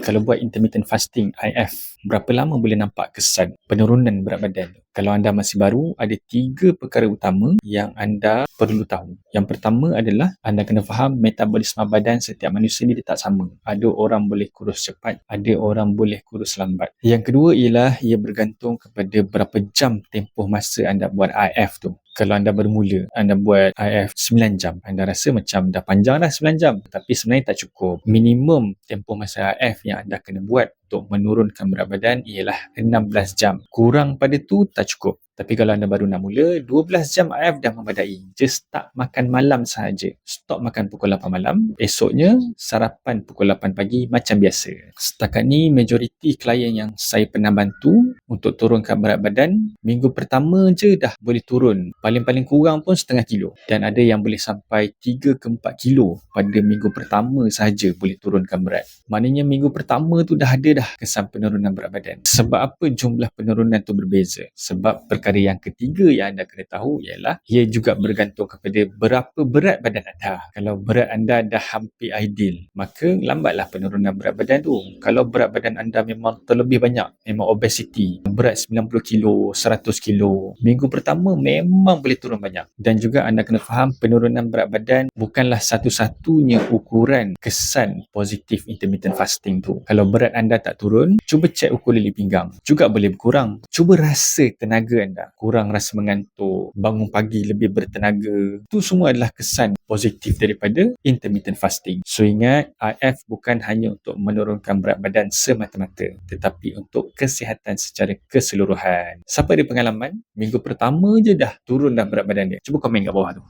Kalau buat intermittent fasting, IF, berapa lama boleh nampak kesan penurunan berat badan? Kalau anda masih baru, ada 3 perkara utama yang anda perlu tahu. Yang pertama adalah anda kena faham metabolisme badan setiap manusia ni dia tak sama. Ada orang boleh kurus cepat, ada orang boleh kurus lambat. Yang kedua ialah ia bergantung kepada berapa jam tempoh masa anda buat IF tu. Kalau anda bermula, anda buat IF 9 jam, anda rasa macam dah panjang dah 9 jam. Tapi sebenarnya tak cukup. Minimum tempoh masa IF yang anda kena buat untuk menurunkan berat badan ialah 16 jam. Kurang pada tu tak cukup. Tapi kalau anda baru nak mula, 12 jam IF dah memadai. Just start makan malam sahaja. Stop makan pukul 8 malam. Esoknya, sarapan pukul 8 pagi macam biasa. Setakat ni, majoriti klien yang saya pernah bantu untuk turunkan berat badan, minggu pertama je dah boleh turun. Paling-paling kurang pun setengah kilo. Dan ada yang boleh sampai 3 ke 4 kilo pada minggu pertama sahaja boleh turunkan berat. Maknanya minggu pertama tu dah ada dah kesan penurunan berat badan. Sebab apa jumlah penurunan tu berbeza? Sebab perkara yang ketiga yang anda kena tahu ialah ia juga bergantung kepada berapa berat badan anda. Kalau berat anda dah hampir ideal, maka lambatlah penurunan berat badan tu. Kalau berat badan anda memang terlebih banyak, memang obesity, berat 90 kilo, 100 kilo, minggu pertama memang boleh turun banyak. Dan juga anda kena faham penurunan berat badan bukanlah satu-satunya ukuran kesan positif intermittent fasting tu. Kalau berat anda tak turun, cuba cek ukur lili pinggang. Juga boleh berkurang. Cuba rasa tenaga anda. Kurang rasa mengantuk, bangun pagi lebih bertenaga. Itu semua adalah kesan positif daripada intermittent fasting. So ingat, IF bukan hanya untuk menurunkan berat badan semata-mata, tetapi untuk kesihatan secara keseluruhan. Siapa ada pengalaman, minggu pertama je dah turun dah berat badan dia? Cuba komen kat bawah tu.